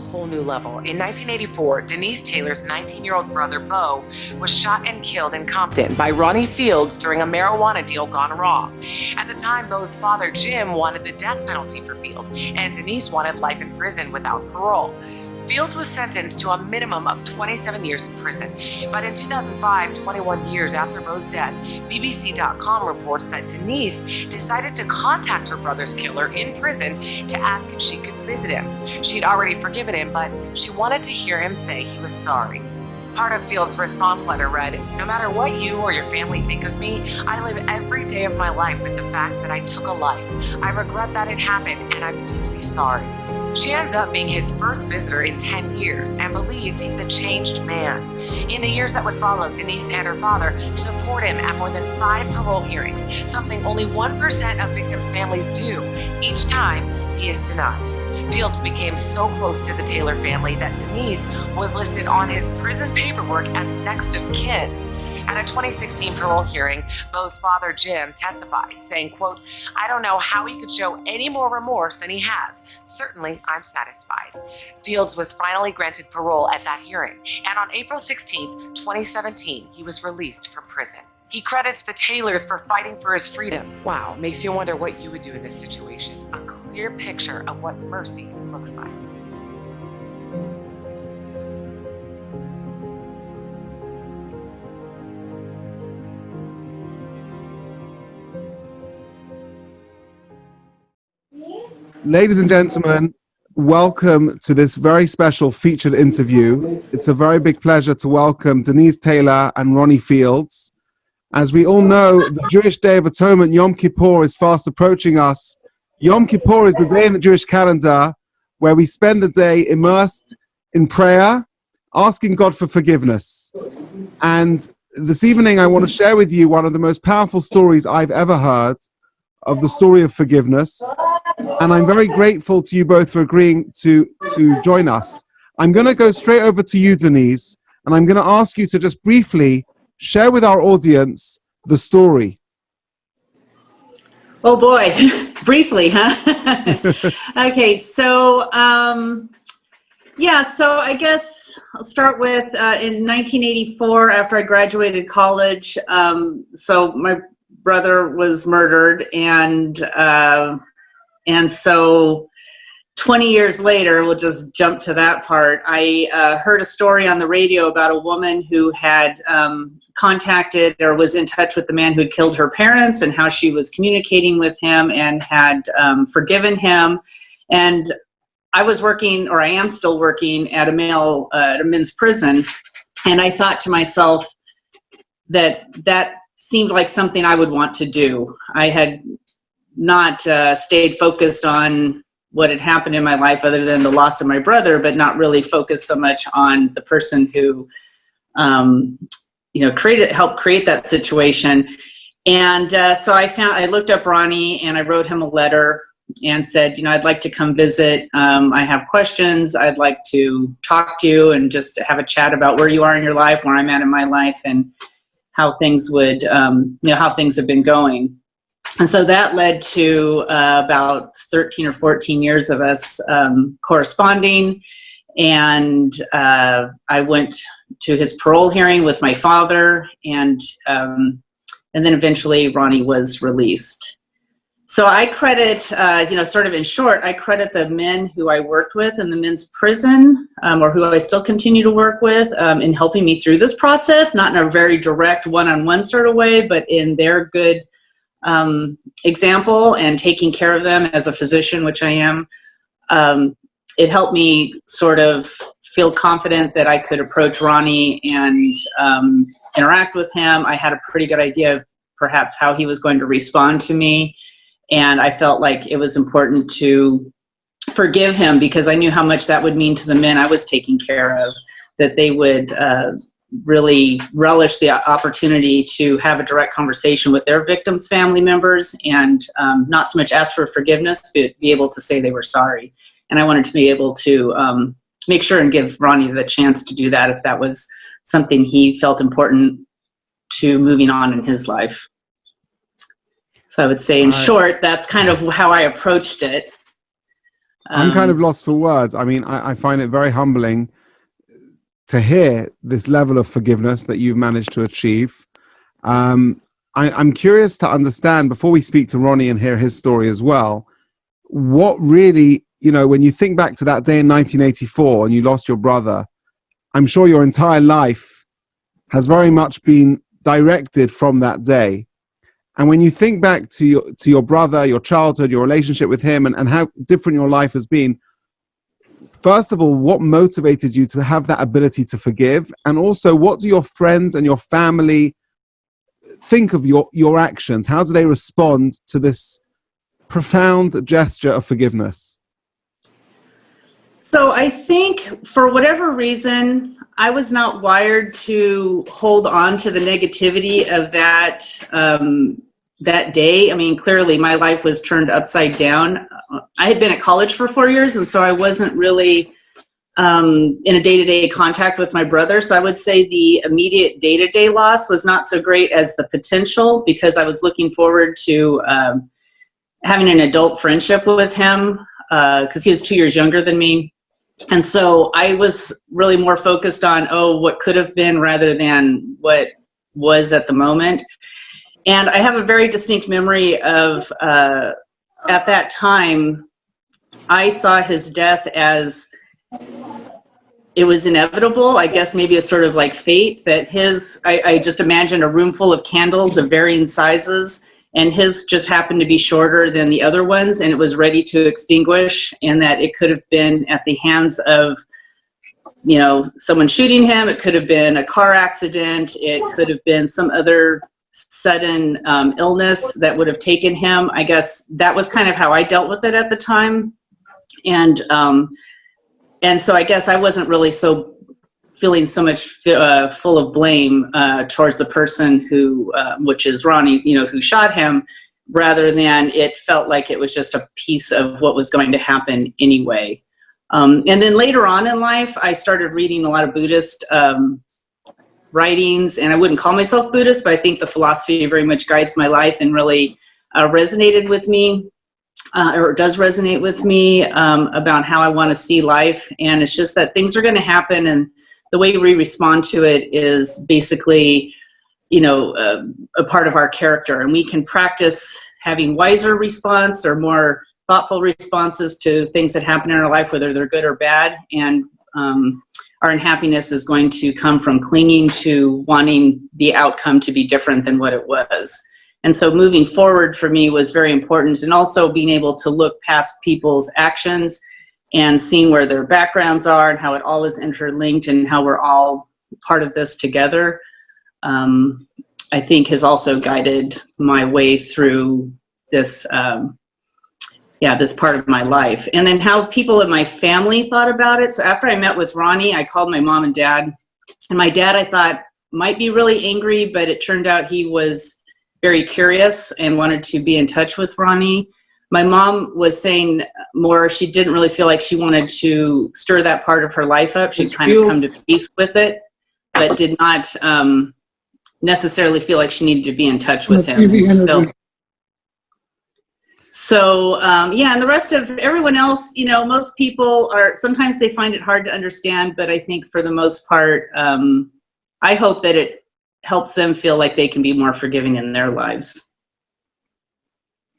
whole new level. In 1984, Denise Taylor's 19-year-old brother, Bo, was shot and killed in Compton by Ronnie Fields during a marijuana deal gone wrong. At the time, Bo's father, Jim, wanted the death penalty for Fields, and Denise wanted life in prison without parole. Fields was sentenced to a minimum of 27 years in prison. But in 2005, 21 years after Bo's death, BBC.com reports that Denise decided to contact her brother's killer in prison to ask if she could visit him. She'd already forgiven him, but she wanted to hear him say he was sorry. Part of Fields' response letter read, "No matter what you or your family think of me, I live every day of my life with the fact that I took a life. I regret that it happened, and I'm deeply sorry." She ends up being his first visitor in 10 years and believes he's a changed man. In the years that would follow, Denise and her father support him at more than 5 parole hearings, something only 1% of victims' families do. Each time, he is denied. Fields became so close to the Taylor family that Denise was listed on his prison paperwork as next of kin. At a 2016 parole hearing, Bo's father, Jim, testifies, saying, quote, "I don't know how he could show any more remorse than he has. Certainly, I'm satisfied." Fields was finally granted parole at that hearing, and on April 16, 2017, he was released from prison. He credits the Taylors for fighting for his freedom. Wow, makes you wonder what you would do in this situation. A clear picture of what mercy looks like. Ladies and gentlemen, welcome to this very special featured interview. It's a very big pleasure to welcome Denise Taylor and Ronnie Fields. As we all know, the Jewish Day of Atonement, Yom Kippur, is fast approaching us. Yom Kippur is the day in the Jewish calendar where we spend the day immersed in prayer, asking God for forgiveness. And this evening, I want to share with you one of the most powerful stories I've ever heard of the story of forgiveness. And I'm very grateful to you both for agreeing to join us. I'm going to go straight over to you, Denise, and I'm going to ask you to just briefly share with our audience the story. Oh boy, briefly, huh? Okay, so so I guess I'll start with in 1984, after I graduated college. So my brother was murdered, and so 20 years later, we'll just jump to that part. I heard a story on the radio about a woman who had contacted or was in touch with the man who had killed her parents, and how she was communicating with him and had forgiven him. And I was working, or I am still working, at a men's prison, and I thought to myself that seemed like something I would want to do. I had not stayed focused on what had happened in my life other than the loss of my brother, but not really focused so much on the person who, helped create that situation. And so I looked up Ronnie, and I wrote him a letter and said, I'd like to come visit. I have questions. I'd like to talk to you and just have a chat about where you are in your life, where I'm at in my life, and how things would, how things have been going. And so that led to about 13 or 14 years of us corresponding. And I went to his parole hearing with my father, and then eventually Ronnie was released. So I credit, sort of in short, I credit the men who I worked with in the men's prison, or who I still continue to work with, in helping me through this process, not in a very direct one-on-one sort of way, but in their good example and taking care of them as a physician, which I am. It helped me sort of feel confident that I could approach Ronnie and interact with him. I had a pretty good idea of perhaps how he was going to respond to me. And I felt like it was important to forgive him, because I knew how much that would mean to the men I was taking care of, that they would really relish the opportunity to have a direct conversation with their victims' family members, and not so much ask for forgiveness, but be able to say they were sorry. And I wanted to be able to make sure and give Ronnie the chance to do that if that was something he felt important to moving on in his life. So I would say, in short, that's kind of how I approached it. I'm kind of lost for words. I mean, I find it very humbling to hear this level of forgiveness that you've managed to achieve. I'm curious to understand, before we speak to Ronnie and hear his story as well, what really, when you think back to that day in 1984 and you lost your brother, I'm sure your entire life has very much been directed from that day. And when you think back to your brother, your childhood, your relationship with him, and how different your life has been, first of all, what motivated you to have that ability to forgive? And also, what do your friends and your family think of your actions? How do they respond to this profound gesture of forgiveness? So I think for whatever reason, I was not wired to hold on to the negativity of that day. I mean, clearly my life was turned upside down. I had been at college for 4 years, and so I wasn't really in a day-to-day contact with my brother. So I would say the immediate day-to-day loss was not so great as the potential, because I was looking forward to having an adult friendship with him, because he was 2 years younger than me. And so I was really more focused on, what could have been rather than what was at the moment. And I have a very distinct memory of, at that time, I saw his death as it was inevitable. I guess maybe a sort of like fate, that I just imagined a room full of candles of varying sizes, and his just happened to be shorter than the other ones, and it was ready to extinguish, and that it could have been at the hands of, someone shooting him. It could have been a car accident. It could have been some other sudden illness that would have taken him. I guess that was kind of how I dealt with it at the time. And so I guess I wasn't really feeling so much full of blame towards the person who, which is Ronnie, who shot him, rather than it felt like it was just a piece of what was going to happen anyway. And then later on in life, I started reading a lot of Buddhist writings, and I wouldn't call myself Buddhist, but I think the philosophy very much guides my life and really resonated with me. Or does resonate with me about how I want to see life. And it's just that things are going to happen, and the way we respond to it is basically, a part of our character. And we can practice having wiser response or more thoughtful responses to things that happen in our life, whether they're good or bad. And our unhappiness is going to come from clinging to wanting the outcome to be different than what it was. And so moving forward for me was very important, and also being able to look past people's actions and seeing where their backgrounds are and how it all is interlinked and how we're all part of this together, I think has also guided my way through this, this part of my life. And then how people in my family thought about it. So after I met with Ronnie, I called my mom and dad. And my dad, I thought, might be really angry, but it turned out he was very curious and wanted to be in touch with Ronnie. My mom was saying more, she didn't really feel like she wanted to stir that part of her life up. She'd kind of come to peace with it, but did not necessarily feel like she needed to be in touch with him. So, and the rest of everyone else, most people sometimes they find it hard to understand, but I think for the most part, I hope that it helps them feel like they can be more forgiving in their lives.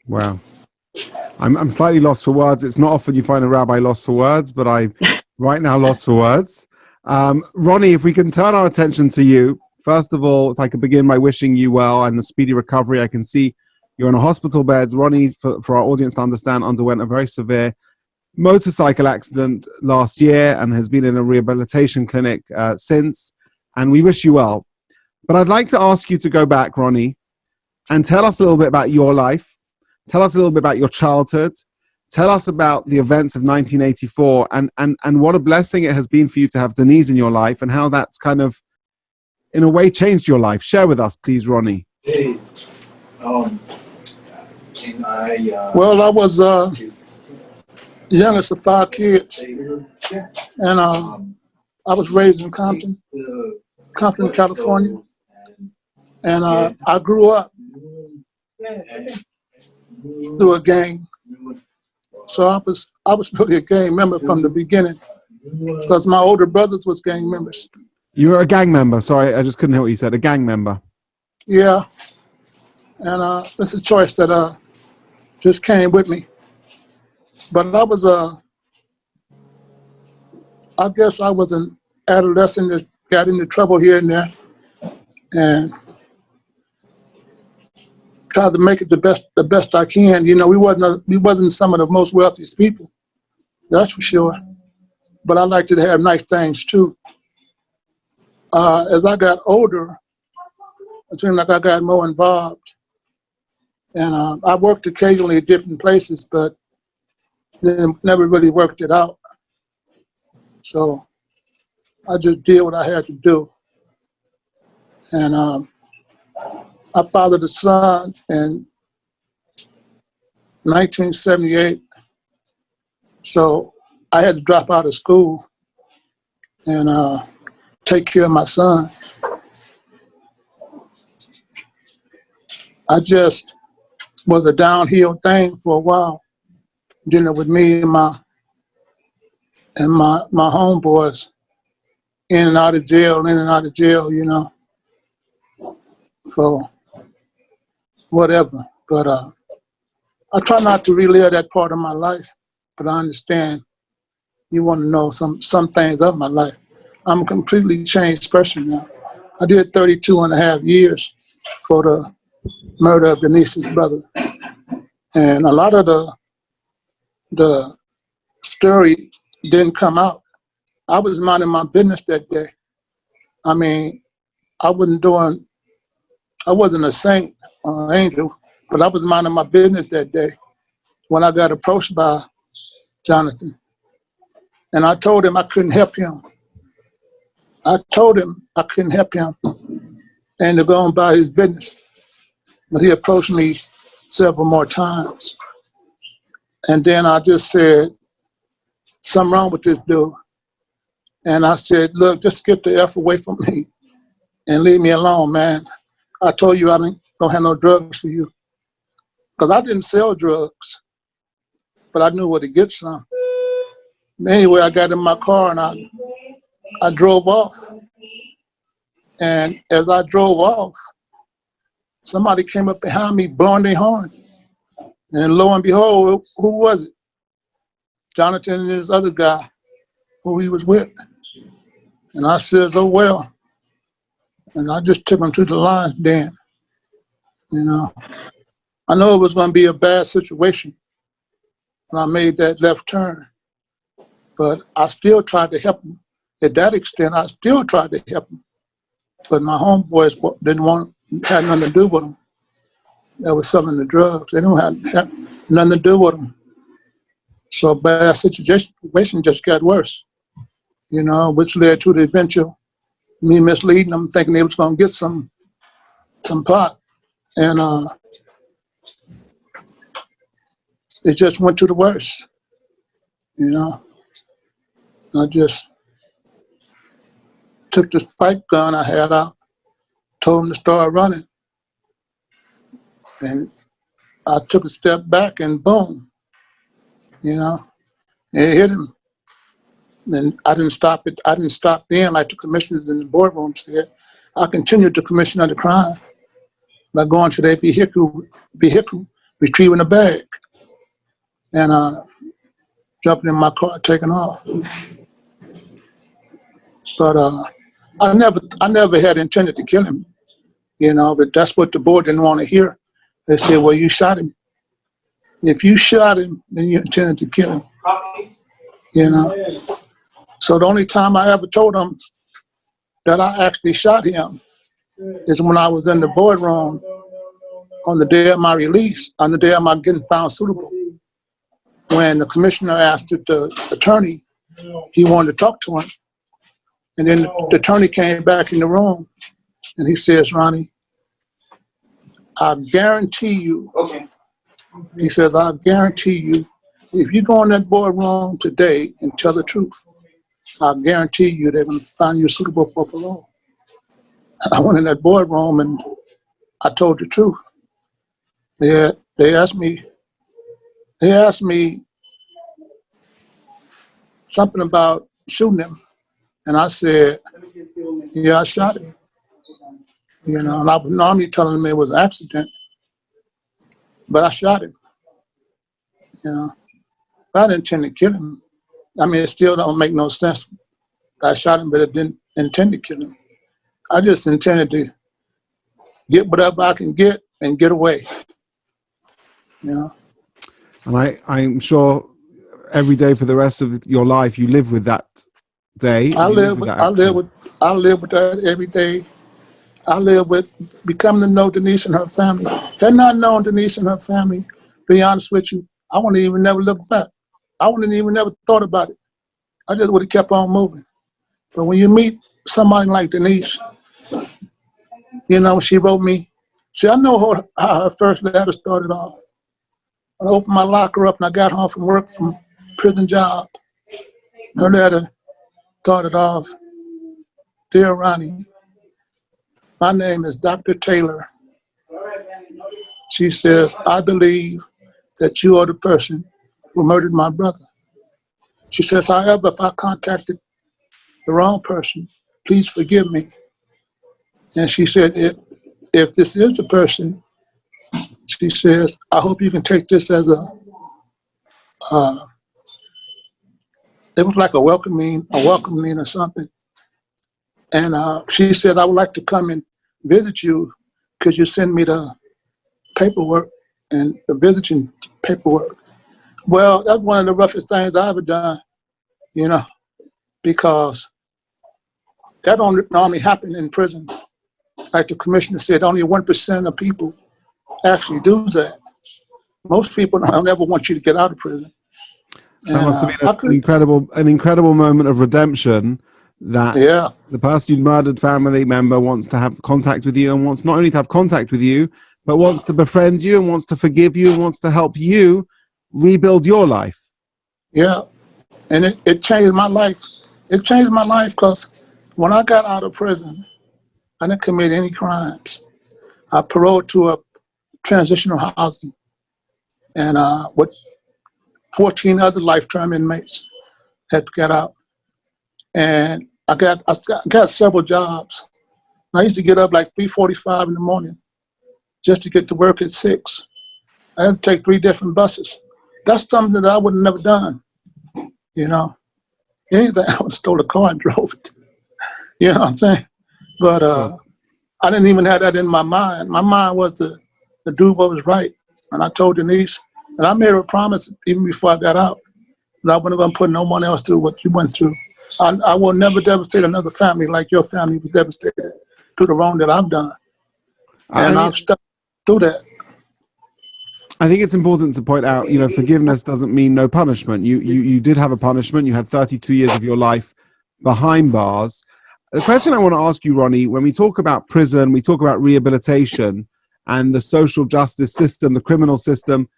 Wow. I'm slightly lost for words. It's not often you find a rabbi lost for words, but I'm right now lost for words. Ronnie, if we can turn our attention to you. First of all, if I could begin by wishing you well and a speedy recovery. I can see you're in a hospital bed. Ronnie, for our audience to understand, underwent a very severe motorcycle accident last year and has been in a rehabilitation clinic since. And we wish you well. But I'd like to ask you to go back, Ronnie, and tell us a little bit about your life. Tell us a little bit about your childhood. Tell us about the events of 1984 and what a blessing it has been for you to have Denise in your life and how that's kind of, in a way, changed your life. Share with us, please, Ronnie. Well, I was youngest of 5 kids, and I was raised in Compton, California, and I grew up through a gang So I was really a gang member from the beginning because my older brothers was gang members. You were a gang member. Sorry, I just couldn't hear what you said. A gang member. Yeah, and it's a choice that just came with me. But I guess I was an adolescent that got into trouble here and there, and tried to make it the best I can. You know, we wasn't some of the most wealthiest people, that's for sure. But I liked to have nice things too. As I got older, it seemed like I got more involved, and I worked occasionally at different places, but then never really worked it out. So I just did what I had to do, and I fathered a son in 1978. So I had to drop out of school and take care of my son. I just was a downhill thing for a while, dealing with me and my homeboys in and out of jail, you know, for whatever. But I try not to relive that part of my life, but I understand you want to know some things of my life. I'm a completely changed person now. I did 32 and a half years for the murder of Denise's brother. And a lot of the story didn't come out. I was minding my business that day. I mean, I wasn't a saint or an angel, but I was minding my business that day when I got approached by Jonathan. And I told him I couldn't help him. I told him I couldn't help him and to go on by his business. But he approached me several more times. And then I just said, something wrong with this dude. And I said, look, just get the F away from me and leave me alone, man. I told you I don't have no drugs for you. Because I didn't sell drugs, but I knew where to get some. Anyway, I got in my car and I drove off. And as I drove off, somebody came up behind me blowing their horn. And lo and behold, who was it? Jonathan and this other guy who he was with. And I says, oh, well. And I just took him to the lion's den. You know, I know it was going to be a bad situation when I made that left turn, but I still tried to help him. At that extent, I still tried to help him. But my homeboys had nothing to do with him. They were selling the drugs. They didn't have nothing to do with him. So bad situation just got worse, you know, which led to the eventual me misleading them, thinking they was going to get some pot. And it just went to the worst, you know. I just took the pipe gun I had out, told him to start running. And I took a step back and boom, you know, it hit him. And I didn't stop it. I didn't stop then like the commissioners in the boardroom said. I continued to commission the crime by going to their vehicle, retrieving a bag, and jumping in my car, taking off. But I never had intended to kill him, you know, but that's what the board didn't want to hear. They said, well, you shot him. If you shot him, then you intended to kill him, you know. So the only time I ever told them that I actually shot him is when I was in the boardroom on the day of my release, on the day of my getting found suitable. When the commissioner asked the attorney, he wanted to talk to him. And then the attorney came back in the room and he says, Ronnie, I guarantee you, he says, I guarantee you, if you go in that boardroom today and tell the truth, I guarantee you they're going to find you suitable for parole. I went in that boardroom and I told the truth. They asked me something about shooting him. And I said, yeah, I shot him. You know, and I was normally telling him it was an accident, but I shot him. You know, I didn't intend to kill him. I mean, it still don't make no sense. I shot him, but it didn't intend to kill him. I just intended to get whatever I can get and get away. You know. And I'm sure every day for the rest of your life you live with that day. I live with that every day. I live with becoming to know Denise and her family. Had not known Denise and her family, to be honest with you, I wouldn't even never look back. I wouldn't even never thought about it. I just would have kept on moving. But when you meet somebody like Denise, you know, she wrote me. See, I know how her first letter started off. I opened my locker up and I got home from work from prison job. Her letter started off, Dear Ronnie, my name is Dr. Taylor. She says, I believe that you are the person who murdered my brother. She says, however, if I contacted the wrong person, please forgive me. And she said, if this is the person, she says, I hope you can take this as it was like a welcoming or something. And she said, I would like to come and visit you. Could you send me the paperwork and the visiting paperwork? Well, that's one of the roughest things I ever done, you know, because that don't normally happen in prison. Like the commissioner said, only 1% of people actually do that. Most people don't ever want you to get out of prison. That must have been an incredible moment of redemption, that the person you murdered family member wants to have contact with you, and wants not only to have contact with you, but wants to befriend you and wants to forgive you and wants to help you rebuild your life. Yeah, and it changed my life. It changed my life because when I got out of prison, I didn't commit any crimes. I paroled to a transitional housing, and with 14 other life-term inmates had to get out. And I got several jobs. I used to get up like 3:45 in the morning just to get to work at 6. I had to take 3 different buses. That's something that I would have never done, you know. Anything, I would have stole a car and drove it. You know what I'm saying? But I didn't even have that in my mind. My mind was to do what was right. And I told Denise, and I made her a promise even before I got out, that I wasn't going to put no one else through what you went through. I will never devastate another family like your family was devastated through the wrong that I've done. And I've stuck through that. I think it's important to point out, you know, forgiveness doesn't mean no punishment. You did have a punishment. You had 32 years of your life behind bars. The question I want to ask you, Ronnie, when we talk about prison, we talk about rehabilitation and the social justice system, the criminal system.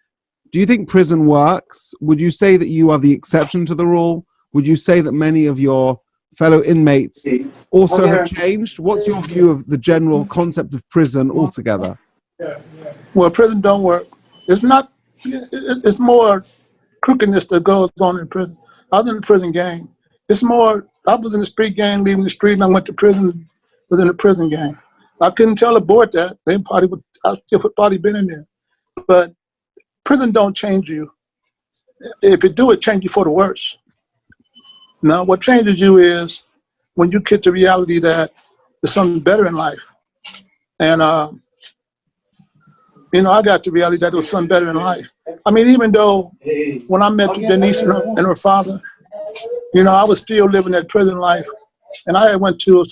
Do you think prison works? Would you say that you are the exception to the rule? Would you say that many of your fellow inmates also have changed? What's your view of the general concept of prison altogether? Well, prison don't work. It's not, it's more crookedness that goes on in prison. I was in the prison gang. It's more, I was in the street gang, leaving the street, and I went to prison, was in the prison gang. I couldn't tell the board that. They probably would, I still would probably been in there. But prison don't change you. If it do, it change you for the worse. Now, what changes you is when you get to reality that there's something better in life. And, you know, I got to reality that there was something better in life. I mean, even though when I met Denise and her father, you know, I was still living that prison life. And I went to,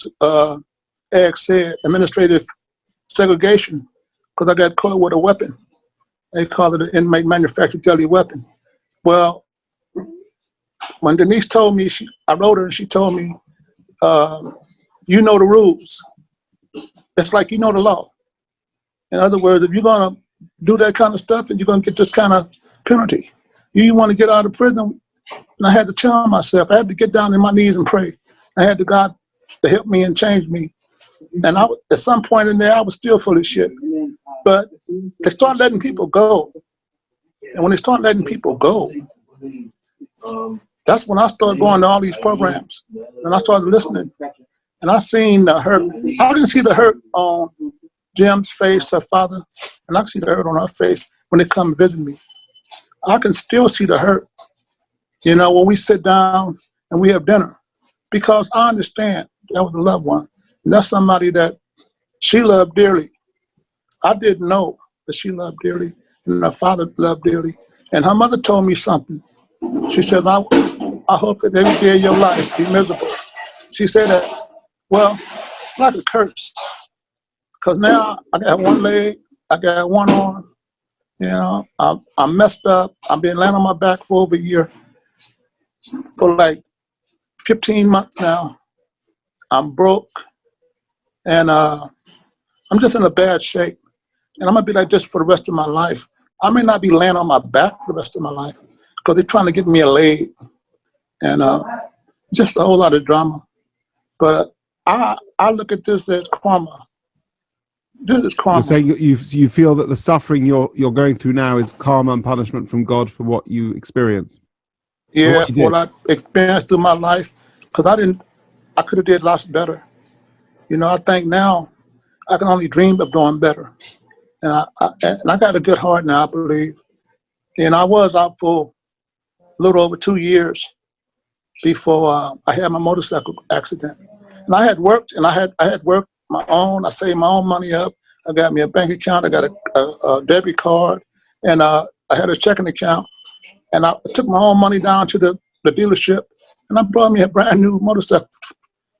Eric said, administrative segregation, because I got caught with a weapon. They call it an inmate manufactured deadly weapon. Well, when Denise told me, I wrote her and she told me, you know the rules. It's like you know the law. In other words, if you're going to do that kind of stuff and you're going to get this kind of penalty, you want to get out of prison. And I had to tell myself, I had to get down on my knees and pray. I had to God to help me and change me. And at some point in there, I was still full of shit. But they start letting people go. And when they start letting people go, that's when I started going to all these programs, and I started listening, and I seen the hurt. I can see the hurt on Jim's face, her father, and I can see the hurt on her face when they come visit me. I can still see the hurt, you know, when we sit down and we have dinner, because I understand that was a loved one, and that's somebody that she loved dearly. I didn't know, but she loved dearly, and her father loved dearly. And her mother told me something. She said, I hope that every day of your life be miserable. She said that, well, like a curse, because now I got one leg, I got one arm, you know, I'm messed up. I've been laying on my back for over a year, for like 15 months now. I'm broke, and I'm just in a bad shape. And I'm gonna be like this for the rest of my life. I may not be laying on my back for the rest of my life because they're trying to get me a leg, and just a whole lot of drama. But I look at this as karma. This is karma. You're saying you feel that the suffering you're going through now is karma and punishment from God for what you experienced. Yeah, for what I experienced through my life, because I could have did lots better. You know, I think now I can only dream of doing better. And I got a good heart now, I believe. And I was out for a little over 2 years before I had my motorcycle accident. And I had worked, and I had worked my own. I saved my own money up. I got me a bank account. I got a debit card, and I had a checking account. And I took my own money down to the dealership, and I brought me a brand new motorcycle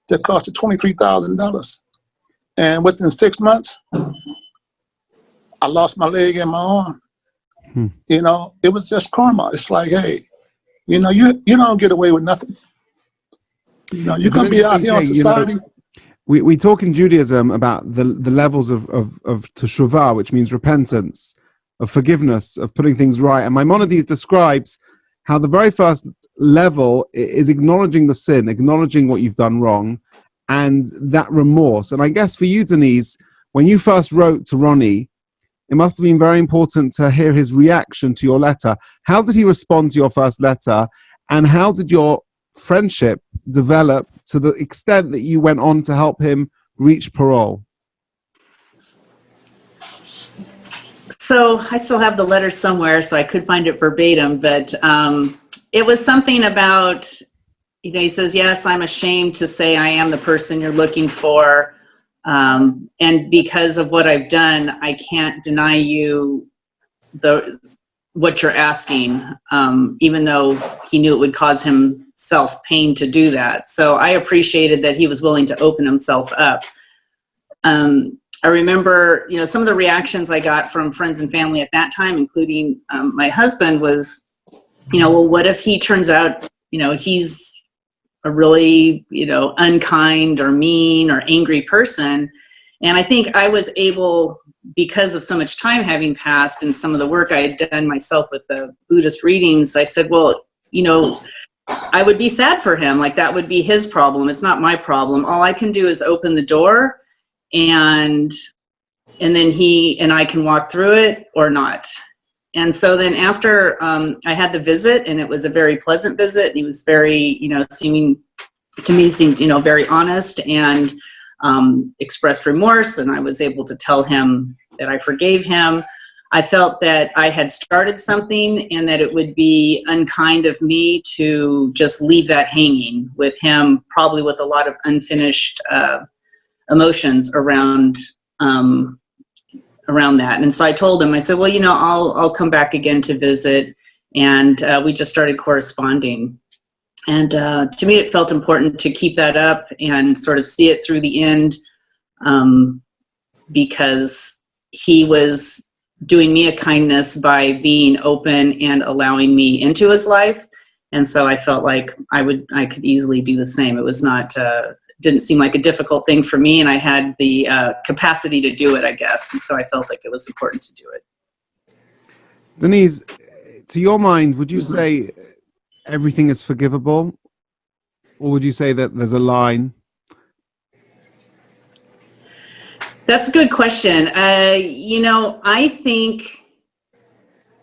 that costed $23,000. And within 6 months, I lost my leg and my arm. You know, it was just karma. It's like, hey, you know, you don't get away with nothing. You know, you're gonna be out here in society. You know, we talk in Judaism about the levels of teshuvah, which means repentance, of forgiveness, of putting things right. And Maimonides describes how the very first level is acknowledging the sin, acknowledging what you've done wrong, and that remorse. And I guess for you, Denise, when you first wrote to Ronnie, it must have been very important to hear his reaction to your letter. How did he respond to your first letter? And how did your friendship develop to the extent that you went on to help him reach parole? So I still have the letter somewhere, so I could find it verbatim, but it was something about, you know, he says, yes, I'm ashamed to say I am the person you're looking for. And because of what I've done, I can't deny you what you're asking, even though he knew it would cause himself pain to do that. So I appreciated that he was willing to open himself up. I remember, you know, some of the reactions I got from friends and family at that time, including my husband, was, you know, well, what if he turns out, you know, he's a really, you know, unkind or mean or angry person. And I think I was able, because of so much time having passed and some of the work I had done myself with the Buddhist readings, I said, well, you know, I would be sad for him. Like, that would be his problem. It's not my problem. All I can do is open the door, and then he and I can walk through it or not. And so then after I had the visit, and it was a very pleasant visit, and he was very, you know, seemed, you know, very honest, and expressed remorse, and I was able to tell him that I forgave him. I felt that I had started something, and that it would be unkind of me to just leave that hanging with him, probably with a lot of unfinished emotions around that. And so I told him, I said, well, you know, I'll come back again to visit. And we just started corresponding. And to me, it felt important to keep that up and sort of see it through the end, because he was doing me a kindness by being open and allowing me into his life. And so I felt like I could easily do the same. It was not, didn't seem like a difficult thing for me, and I had the capacity to do it, I guess. And so I felt like it was important to do it. Denise, to your mind, would you say everything is forgivable? Or would you say that there's a line? That's a good question. You know, I think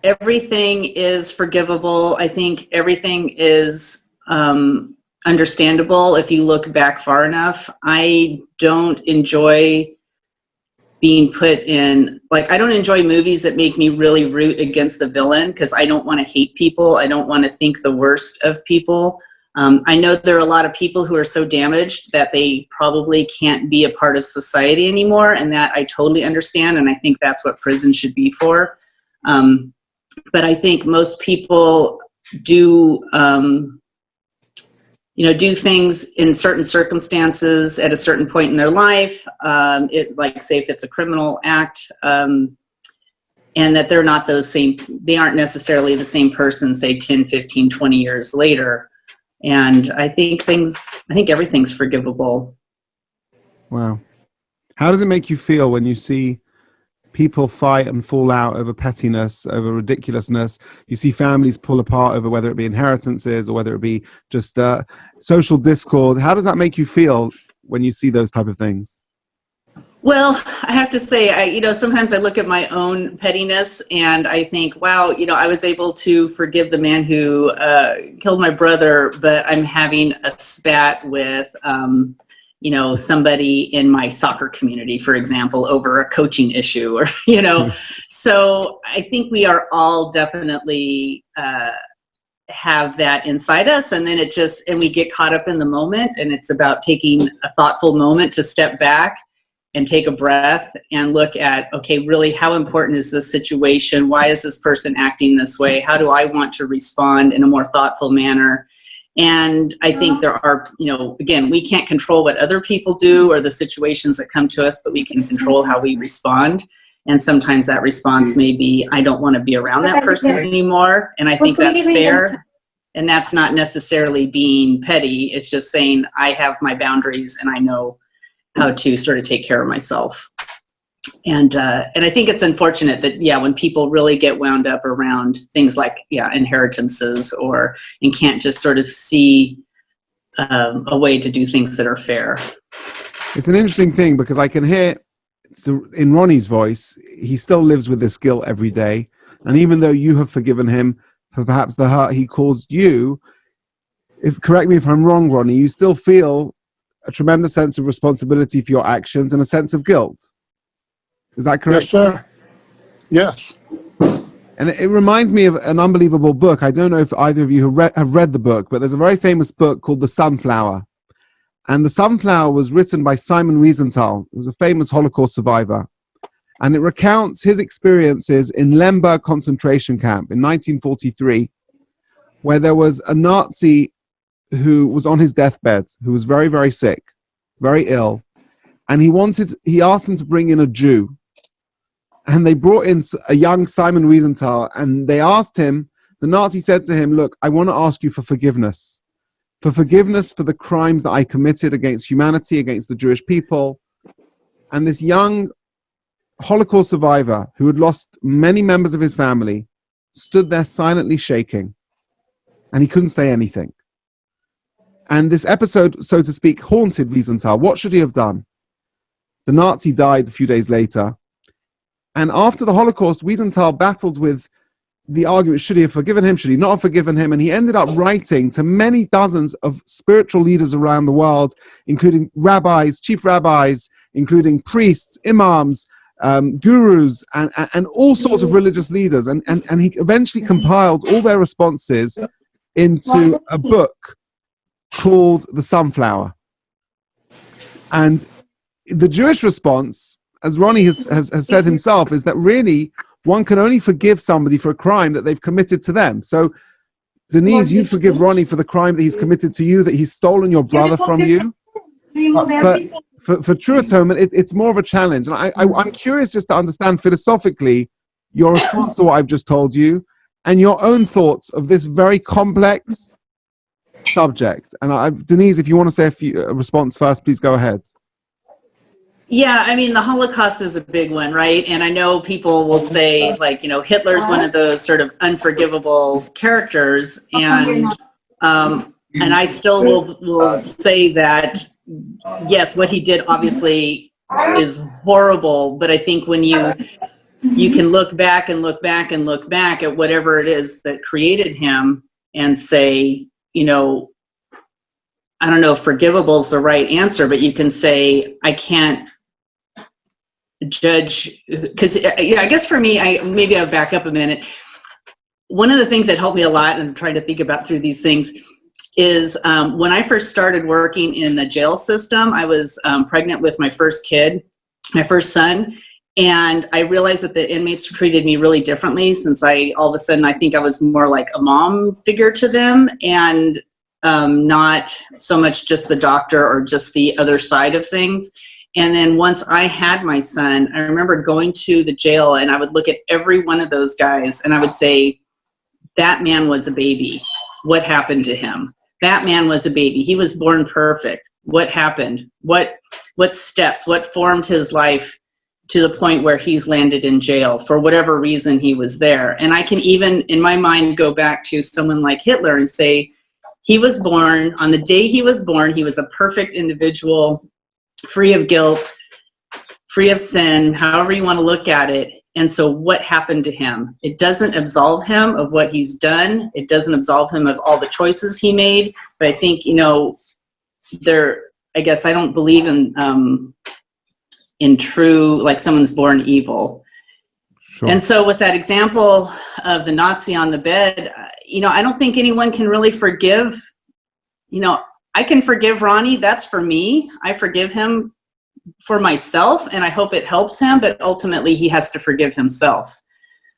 everything is forgivable. I think everything is understandable if you look back far enough. I don't enjoy being put in, like, I don't enjoy movies that make me really root against the villain, because I don't want to hate people. I don't want to think the worst of people. I know there are a lot of people who are so damaged that they probably can't be a part of society anymore, and that I totally understand, and I think that's what prison should be for. But I think most people do, do things in certain circumstances at a certain point in their life, like say if it's a criminal act, and that they're not they aren't necessarily the same person, say 10, 15, 20 years later. And I think everything's forgivable. Wow. How does it make you feel when you see people fight and fall out over pettiness, over ridiculousness? You see families pull apart over whether it be inheritances or whether it be just social discord. How does that make you feel when you see those type of things? Well, I have to say, sometimes I look at my own pettiness and I think, wow, I was able to forgive the man who killed my brother, but I'm having a spat with, somebody in my soccer community, for example, over a coaching issue, or, So I think we are all definitely have that inside us, and then and we get caught up in the moment, and it's about taking a thoughtful moment to step back and take a breath and look at, okay, really, how important is this situation? Why is this person acting this way? How do I want to respond in a more thoughtful manner? And I think there are, again, we can't control what other people do or the situations that come to us, but we can control how we respond. And sometimes that response may be, I don't want to be around that person anymore. And I think that's fair. And that's not necessarily being petty. It's just saying, I have my boundaries and I know how to sort of take care of myself. And I think it's unfortunate that, when people really get wound up around things like, inheritances and can't just sort of see a way to do things that are fair. It's an interesting thing because I can hear in Ronnie's voice, he still lives with this guilt every day. And even though you have forgiven him for perhaps the hurt he caused you, correct me if I'm wrong, Ronnie, you still feel a tremendous sense of responsibility for your actions and a sense of guilt. Is that correct? Yes, sir. Yes. And it reminds me of an unbelievable book. I don't know if either of you have read the book, but there's a very famous book called The Sunflower. And The Sunflower was written by Simon Wiesenthal, who was a famous Holocaust survivor. And it recounts his experiences in Lemberg concentration camp in 1943, where there was a Nazi who was on his deathbed, who was very, very sick, very ill. And he asked him to bring in a Jew. And they brought in a young Simon Wiesenthal, and they asked him, the Nazi said to him, look, I want to ask you for forgiveness for the crimes that I committed against humanity, against the Jewish people. And this young Holocaust survivor who had lost many members of his family stood there silently shaking, and he couldn't say anything. And this episode, so to speak, haunted Wiesenthal. What should he have done? The Nazi died a few days later. And after the Holocaust, Wiesenthal battled with the argument, should he have forgiven him? Should he not have forgiven him? And he ended up writing to many dozens of spiritual leaders around the world, including rabbis, chief rabbis, including priests, imams, gurus, and all sorts of religious leaders. And he eventually compiled all their responses into a book called The Sunflower. And the Jewish response, as Ronnie has said himself, is that really one can only forgive somebody for a crime that they've committed to them. So, Denise, you forgive Ronnie for the crime that he's committed to you, that he's stolen your brother from you. For true atonement, it's more of a challenge. And I'm curious just to understand philosophically your response to what I've just told you and your own thoughts of this very complex subject. And Denise, if you want to say a response first, please go ahead. Yeah, I mean, the Holocaust is a big one, right? And I know people will say, like, Hitler's one of those sort of unforgivable characters, and I still will say that, yes, what he did obviously is horrible, but I think when you can look back and look back and look back at whatever it is that created him and say, I don't know if forgivable is the right answer, but you can say, I can't judge, because I guess for me, maybe I'll back up a minute. One of the things that helped me a lot, and I'm trying to think about through these things, is when I first started working in the jail system, I was pregnant with my first kid, my first son, and I realized that the inmates treated me really differently, since all of a sudden I think I was more like a mom figure to them, and not so much just the doctor or just the other side of things. And then once I had my son, I remember going to the jail and I would look at every one of those guys and I would say, that man was a baby. What happened to him? That man was a baby. He was born perfect. What happened? What steps, what formed his life to the point where he's landed in jail for whatever reason he was there? And I can even, in my mind, go back to someone like Hitler and say, he was born, on the day he was born, he was a perfect individual, free of guilt, free of sin, however you want to look at it. And so what happened to him? It doesn't absolve him of what he's done. It doesn't absolve him of all the choices he made. But I think, I guess I don't believe in true, like someone's born evil. Sure. And so with that example of the Nazi on the bed, I don't think anyone can really forgive. I can forgive Ronnie. That's for me. I forgive him for myself, and I hope it helps him, but ultimately he has to forgive himself.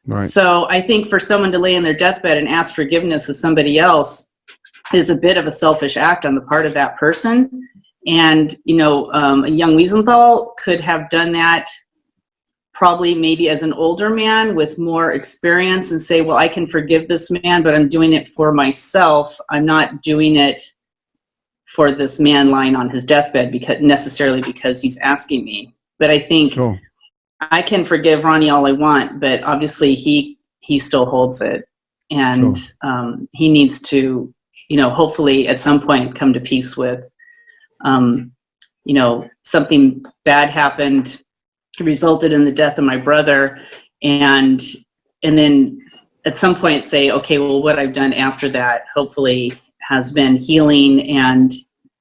Right. So I think for someone to lay in their deathbed and ask forgiveness of somebody else is a bit of a selfish act on the part of that person. And, a young Wiesenthal could have done that probably maybe as an older man with more experience and say, well, I can forgive this man, but I'm doing it for myself. I'm not doing it for this man lying on his deathbed because he's asking me. But I think sure. I can forgive Ronnie all I want, but obviously he still holds it. And sure. He needs to, hopefully at some point come to peace with, something bad happened, resulted in the death of my brother. And then at some point say, okay, well, what I've done after that, hopefully has been healing. And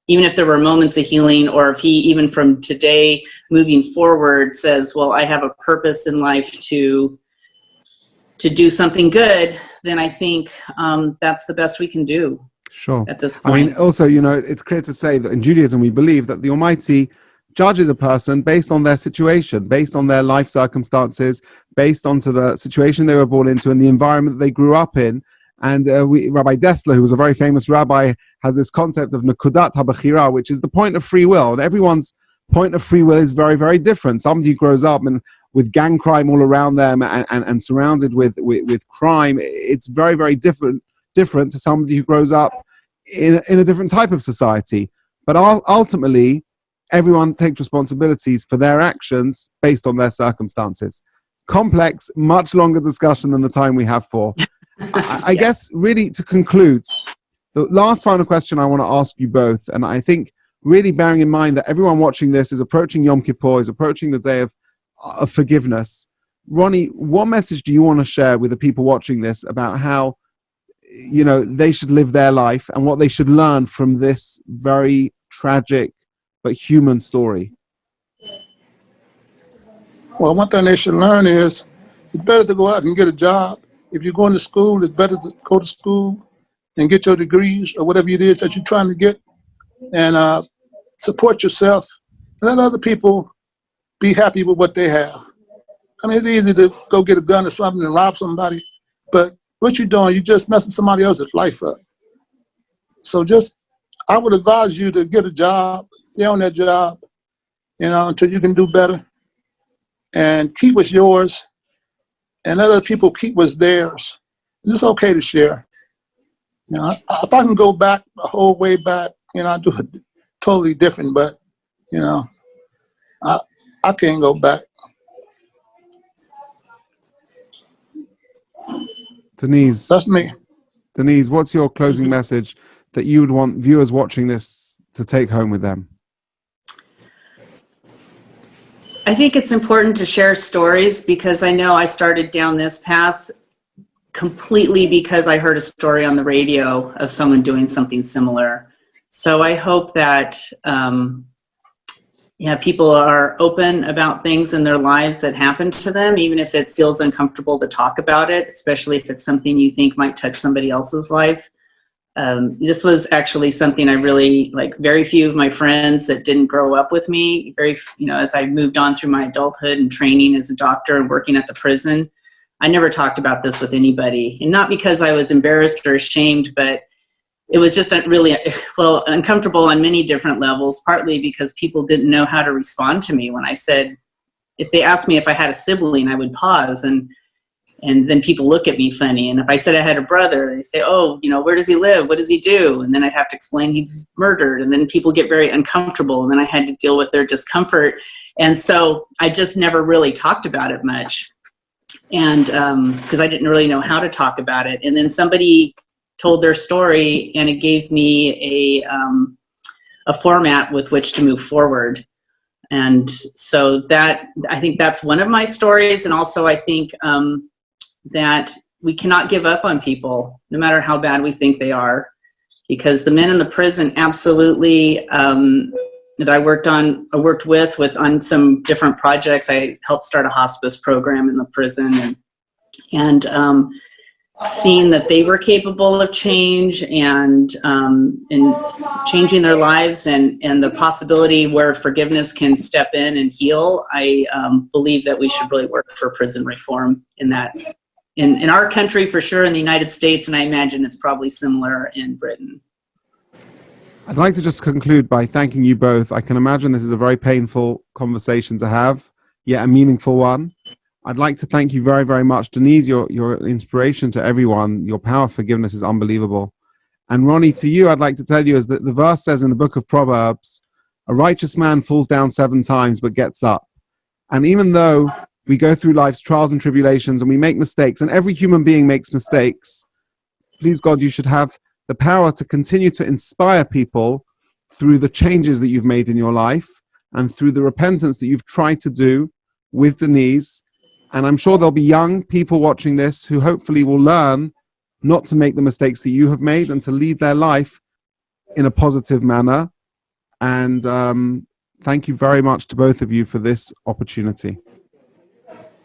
even if there were moments of healing, or if he, even from today moving forward, says, well, I have a purpose in life to do something good, then I think that's the best we can do. Sure. At this point. I mean, also, it's clear to say that in Judaism, we believe that the Almighty judges a person based on their situation, based on their life circumstances, based onto the situation they were born into and the environment that they grew up in. And Rabbi Dessler, who was a very famous rabbi, has this concept of Nekudat HaBechira, which is the point of free will. And everyone's point of free will is very, very different. Somebody who grows up with gang crime all around them and surrounded with crime, it's very, very different to somebody who grows up in a different type of society. But ultimately, everyone takes responsibilities for their actions based on their circumstances. Complex, much longer discussion than the time we have for. I guess really to conclude, the last final question I want to ask you both, and I think really bearing in mind that everyone watching this is approaching Yom Kippur, is approaching the day of forgiveness. Ronnie, what message do you want to share with the people watching this about how they should live their life and what they should learn from this very tragic but human story? Well, one thing they should learn is it's better to go out and get a job. If you're going to school, it's better to go to school and get your degrees or whatever it is that you're trying to get, and support yourself. Let other people be happy with what they have. I mean, it's easy to go get a gun or something and rob somebody, but what you're doing, you're just messing somebody else's life up. So I would advise you to get a job, stay on that job, until you can do better, and keep what's yours, and let other people keep what's theirs. It's okay to share. If I can go back the whole way back, I'd do it totally different, but, I can't go back. Denise. That's me. Denise, what's your closing message that you would want viewers watching this to take home with them? I think it's important to share stories, because I know I started down this path completely because I heard a story on the radio of someone doing something similar. So I hope that people are open about things in their lives that happen to them, even if it feels uncomfortable to talk about it, especially if it's something you think might touch somebody else's life. This was actually something I really, like, very few of my friends that didn't grow up with me, as I moved on through my adulthood and training as a doctor and working at the prison, I never talked about this with anybody. And not because I was embarrassed or ashamed, but it was just really, uncomfortable on many different levels, partly because people didn't know how to respond to me when I said, if they asked me if I had a sibling, I would pause, and then people look at me funny. And if I said I had a brother, they say, oh, where does he live? What does he do? And then I'd have to explain he's murdered. And then people get very uncomfortable, and then I had to deal with their discomfort. And so I just never really talked about it much. And because I didn't really know how to talk about it. And then somebody told their story, and it gave me a format with which to move forward. And so I think that's one of my stories. And also I think that we cannot give up on people, no matter how bad we think they are, because the men in the prison absolutely, that I worked with on some different projects. I helped start a hospice program in the prison, and seeing that they were capable of change and changing their lives, and the possibility where forgiveness can step in and heal. I believe that we should really work for prison reform in our country, for sure, in the United States, and I imagine it's probably similar in Britain. I'd like to just conclude by thanking you both. I can imagine this is a very painful conversation to have, yet a meaningful one. I'd like to thank you very, very much. Denise, your inspiration to everyone. Your power of forgiveness is unbelievable. And Ronnie, to you, I'd like to tell you, as the verse says in the book of Proverbs, a righteous man falls down 7 times but gets up. And even though we go through life's trials and tribulations and we make mistakes, and every human being makes mistakes, please God, you should have the power to continue to inspire people through the changes that you've made in your life and through the repentance that you've tried to do with Denise. And I'm sure there'll be young people watching this who hopefully will learn not to make the mistakes that you have made and to lead their life in a positive manner. And thank you very much to both of you for this opportunity.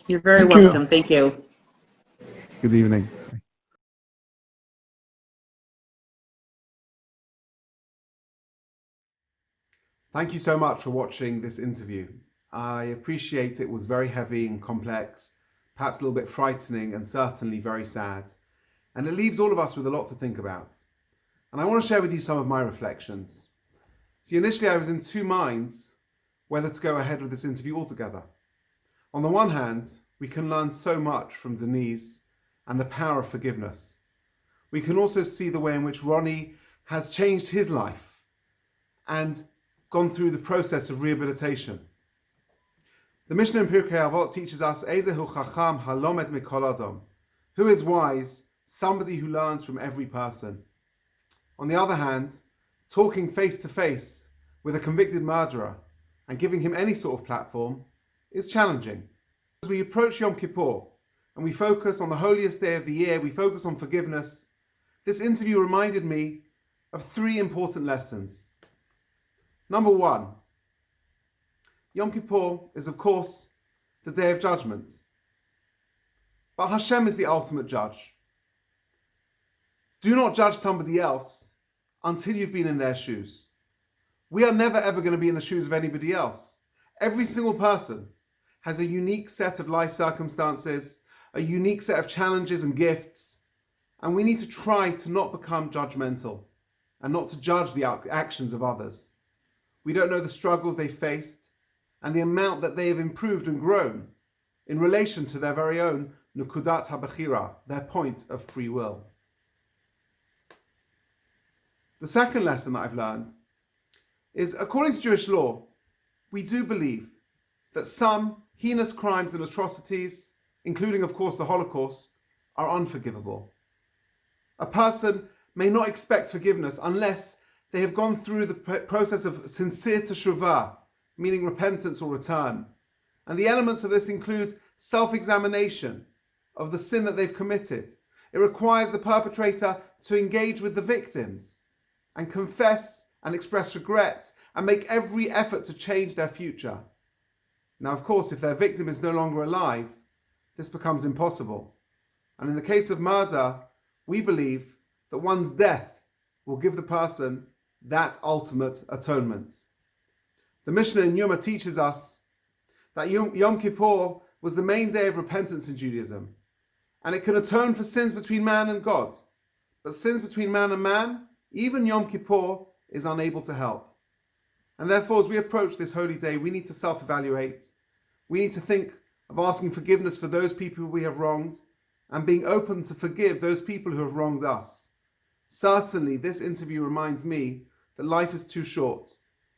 You're very welcome. Thank you. Good evening. Thank you so much for watching this interview. I appreciate it was very heavy and complex, perhaps a little bit frightening, and certainly very sad. And it leaves all of us with a lot to think about. And I want to share with you some of my reflections. See, initially I was in 2 minds whether to go ahead with this interview altogether. On the one hand, we can learn so much from Denise and the power of forgiveness. We can also see the way in which Ronnie has changed his life and gone through the process of rehabilitation. The Mishnah in Pirkei Avot teaches us, Ezehu chacham halomed mikol adam. Who is wise? Somebody who learns from every person. On the other hand, talking face to face with a convicted murderer and giving him any sort of platform is challenging. As we approach Yom Kippur and we focus on the holiest day of the year, we focus on forgiveness, this interview reminded me of 3 important lessons. Number 1, Yom Kippur is, of course, the Day of Judgment. But Hashem is the ultimate judge. Do not judge somebody else until you've been in their shoes. We are never ever going to be in the shoes of anybody else. Every single person has a unique set of life circumstances, a unique set of challenges and gifts, and we need to try to not become judgmental and not to judge the actions of others. We don't know the struggles they faced and the amount that they have improved and grown in relation to their very own nukudat habachira, their point of free will. The second lesson that I've learned is, according to Jewish law, we do believe that some heinous crimes and atrocities, including, of course, the Holocaust, are unforgivable. A person may not expect forgiveness unless they have gone through the process of sincere teshuvah, meaning repentance or return. And the elements of this include self-examination of the sin that they've committed. It requires the perpetrator to engage with the victims and confess and express regret and make every effort to change their future. Now, of course, if their victim is no longer alive, this becomes impossible. And in the case of murder, we believe that one's death will give the person that ultimate atonement. The Mishnah in Yoma teaches us that Yom Kippur was the main day of repentance in Judaism, and it can atone for sins between man and God. But sins between man and man, even Yom Kippur is unable to help. And therefore, as we approach this holy day, we need to self-evaluate. We need to think of asking forgiveness for those people we have wronged and being open to forgive those people who have wronged us. Certainly, this interview reminds me that life is too short,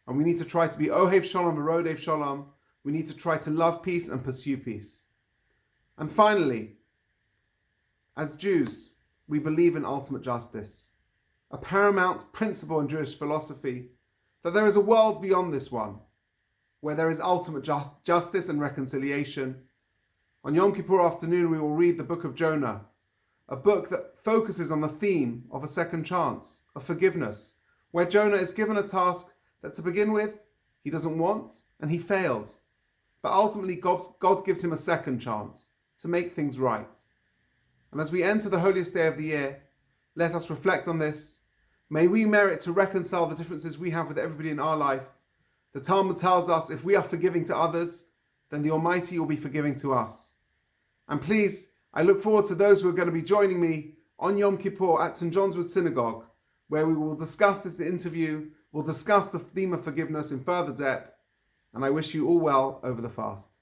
and we need to try to be Ohev Shalom V'Rodev Shalom. We need to try to love peace and pursue peace. And finally, as Jews, we believe in ultimate justice, a paramount principle in Jewish philosophy, that there is a world beyond this one, where there is ultimate justice and reconciliation. On Yom Kippur afternoon, we will read the book of Jonah, a book that focuses on the theme of a second chance, of forgiveness, where Jonah is given a task that to begin with, he doesn't want and he fails. But ultimately, God gives him a second chance to make things right. And as we enter the holiest day of the year, let us reflect on this. May we merit to reconcile the differences we have with everybody in our life. The Talmud tells us if we are forgiving to others, then the Almighty will be forgiving to us. And please, I look forward to those who are going to be joining me on Yom Kippur at St. John's Wood Synagogue, where we will discuss this interview, we'll discuss the theme of forgiveness in further depth, and I wish you all well over the fast.